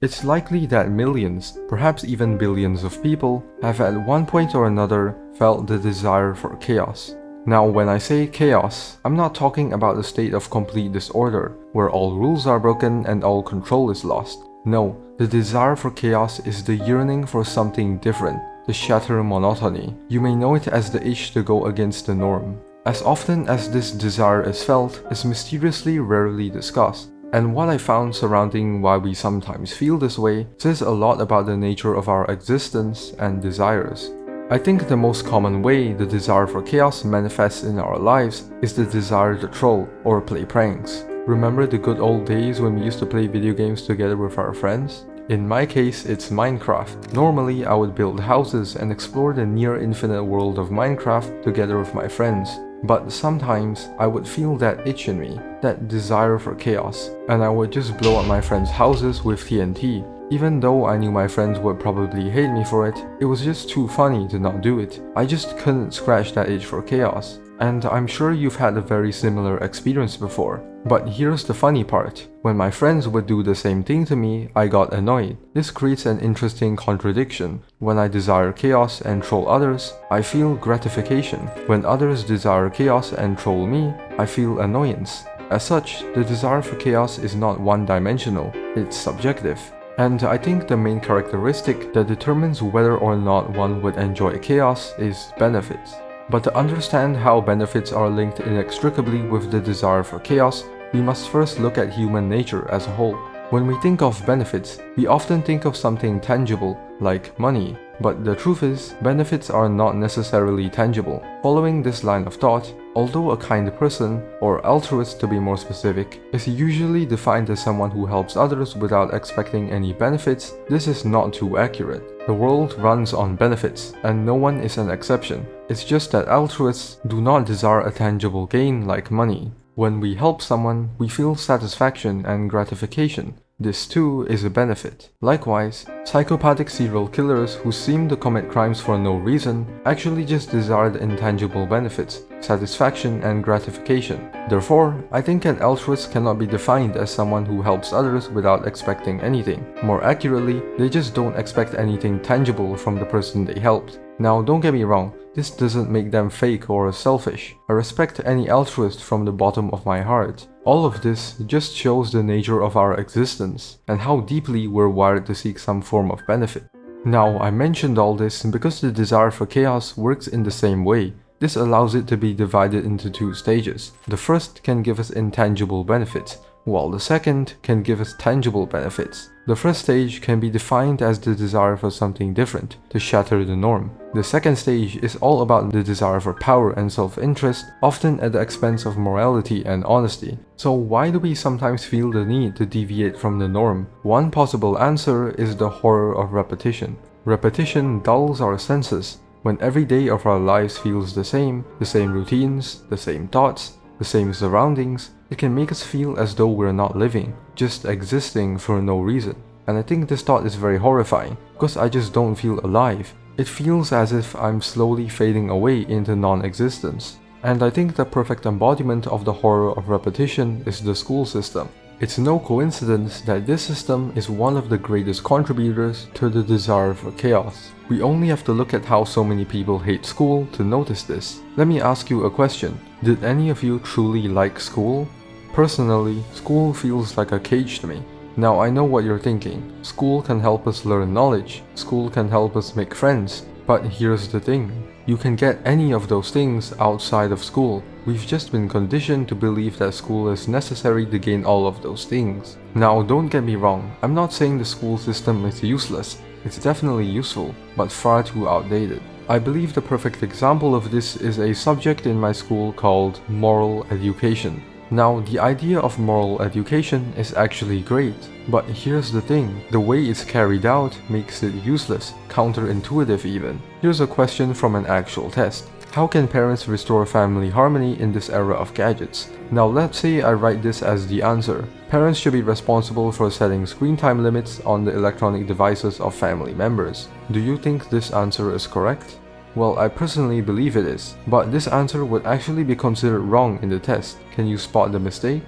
It's likely that millions, perhaps even billions of people have at one point or another felt the desire for chaos. Now, when I say chaos, I'm not talking about a state of complete disorder, where all rules are broken and all control is lost. No, the desire for chaos is the yearning for something different, to shatter monotony. You may know it as the itch to go against the norm. As often as this desire is felt, is mysteriously rarely discussed. And what I found surrounding why we sometimes feel this way says a lot about the nature of our existence and desires. I think the most common way the desire for chaos manifests in our lives is the desire to troll or play pranks. Remember the good old days when we used to play video games together with our friends? In my case, it's Minecraft. Normally, I would build houses and explore the near infinite world of Minecraft together with my friends. But sometimes, I would feel that itch in me, that desire for chaos, and I would just blow up my friends' houses with TNT. Even though I knew my friends would probably hate me for it, it was just too funny to not do it. I just couldn't scratch that itch for chaos. And I'm sure you've had a very similar experience before. But here's the funny part. When my friends would do the same thing to me, I got annoyed. This creates an interesting contradiction. When I desire chaos and troll others, I feel gratification. When others desire chaos and troll me, I feel annoyance. As such, the desire for chaos is not one-dimensional, it's subjective. And I think the main characteristic that determines whether or not one would enjoy chaos is benefits. But to understand how benefits are linked inextricably with the desire for chaos, we must first look at human nature as a whole. When we think of benefits, we often think of something tangible, like money. But the truth is, benefits are not necessarily tangible. Following this line of thought, although a kind person, or altruist to be more specific, is usually defined as someone who helps others without expecting any benefits, this is not too accurate. The world runs on benefits, and no one is an exception. It's just that altruists do not desire a tangible gain like money. When we help someone, we feel satisfaction and gratification. This too is a benefit. Likewise, psychopathic serial killers who seem to commit crimes for no reason actually just desire the intangible benefits, satisfaction and gratification. Therefore, I think an altruist cannot be defined as someone who helps others without expecting anything. More accurately, they just don't expect anything tangible from the person they helped. Now, don't get me wrong, this doesn't make them fake or selfish. I respect any altruist from the bottom of my heart. All of this just shows the nature of our existence and how deeply we're wired to seek some form of benefit. Now, I mentioned all this because the desire for chaos works in the same way. This allows it to be divided into two stages. The first can give us intangible benefits, while the second can give us tangible benefits. The first stage can be defined as the desire for something different, to shatter the norm. The second stage is all about the desire for power and self-interest, often at the expense of morality and honesty. So why do we sometimes feel the need to deviate from the norm? One possible answer is the horror of repetition. Repetition dulls our senses. When every day of our lives feels the same routines, the same thoughts, the same surroundings, it can make us feel as though we're not living, just existing for no reason. And I think this thought is very horrifying, because I just don't feel alive. It feels as if I'm slowly fading away into non-existence. And I think the perfect embodiment of the horror of repetition is the school system. It's no coincidence that this system is one of the greatest contributors to the desire for chaos. We only have to look at how so many people hate school to notice this. Let me ask you a question. Did any of you truly like school? Personally, school feels like a cage to me. Now I know what you're thinking. School can help us learn knowledge. School can help us make friends. But here's the thing. You can get any of those things outside of school. We've just been conditioned to believe that school is necessary to gain all of those things. Now don't get me wrong, I'm not saying the school system is useless. It's definitely useful, but far too outdated. I believe the perfect example of this is a subject in my school called moral education. Now, the idea of moral education is actually great, but here's the thing, the way it's carried out makes it useless, counterintuitive even. Here's a question from an actual test. How can parents restore family harmony in this era of gadgets? Now let's say I write this as the answer. Parents should be responsible for setting screen time limits on the electronic devices of family members. Do you think this answer is correct? Well, I personally believe it is, but this answer would actually be considered wrong in the test. Can you spot the mistake?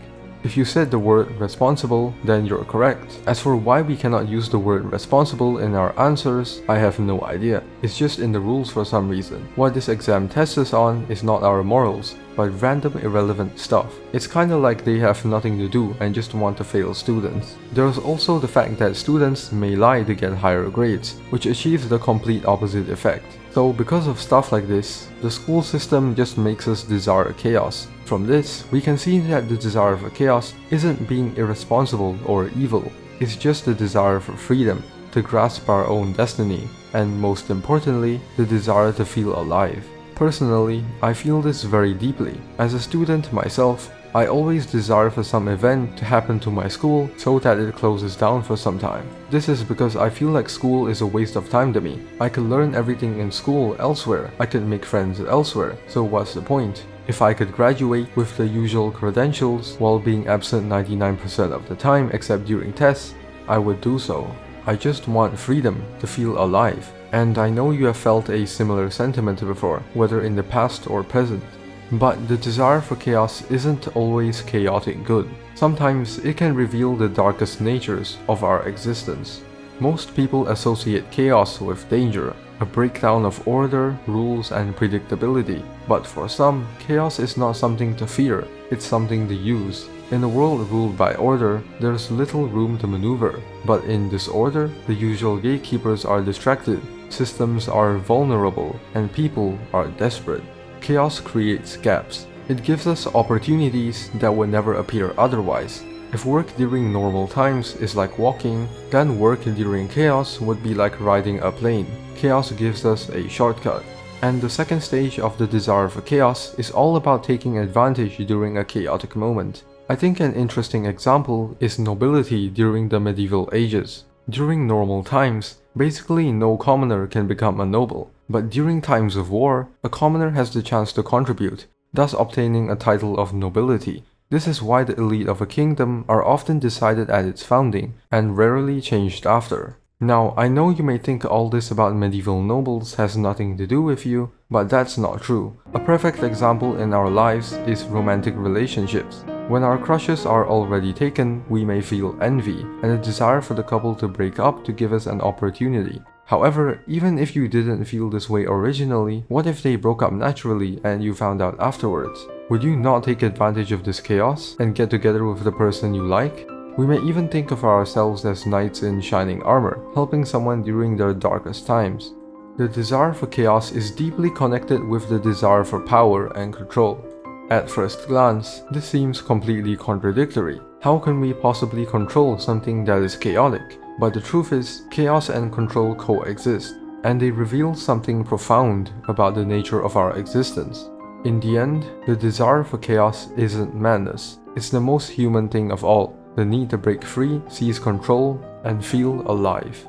If you said the word responsible, then you're correct. As for why we cannot use the word responsible in our answers, I have no idea. It's just in the rules for some reason. What this exam tests us on is not our morals, but random irrelevant stuff. It's kinda like they have nothing to do and just want to fail students. There's also the fact that students may lie to get higher grades, which achieves the complete opposite effect. So because of stuff like this, the school system just makes us desire chaos. From this, we can see that the desire for chaos isn't being irresponsible or evil, it's just the desire for freedom, to grasp our own destiny, and most importantly, the desire to feel alive. Personally, I feel this very deeply. As a student myself, I always desire for some event to happen to my school so that it closes down for some time. This is because I feel like school is a waste of time to me. I could learn everything in school elsewhere, I could make friends elsewhere, so what's the point? If I could graduate with the usual credentials while being absent 99% of the time except during tests, I would do so. I just want freedom to feel alive. And I know you have felt a similar sentiment before, whether in the past or present. But the desire for chaos isn't always chaotic good. Sometimes it can reveal the darkest natures of our existence. Most people associate chaos with danger, a breakdown of order, rules, and predictability. But for some, chaos is not something to fear, it's something to use. In a world ruled by order, there's little room to maneuver. But in disorder, the usual gatekeepers are distracted, systems are vulnerable, and people are desperate. Chaos creates gaps. It gives us opportunities that would never appear otherwise. If work during normal times is like walking, then work during chaos would be like riding a plane. Chaos gives us a shortcut. And the second stage of the desire for chaos is all about taking advantage during a chaotic moment. I think an interesting example is nobility during the medieval ages. During normal times, basically no commoner can become a noble. But during times of war, a commoner has the chance to contribute, thus obtaining a title of nobility. This is why the elite of a kingdom are often decided at its founding, and rarely changed after. Now, I know you may think all this about medieval nobles has nothing to do with you, but that's not true. A perfect example in our lives is romantic relationships. When our crushes are already taken, we may feel envy, and a desire for the couple to break up to give us an opportunity. However, even if you didn't feel this way originally, what if they broke up naturally and you found out afterwards? Would you not take advantage of this chaos and get together with the person you like? We may even think of ourselves as knights in shining armor, helping someone during their darkest times. The desire for chaos is deeply connected with the desire for power and control. At first glance, this seems completely contradictory. How can we possibly control something that is chaotic? But the truth is, chaos and control coexist, and they reveal something profound about the nature of our existence. In the end, the desire for chaos isn't madness. It's the most human thing of all, the need to break free, seize control, and feel alive.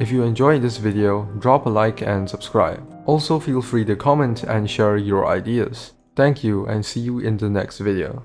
If you enjoyed this video, drop a like and subscribe. Also feel free to comment and share your ideas. Thank you and see you in the next video.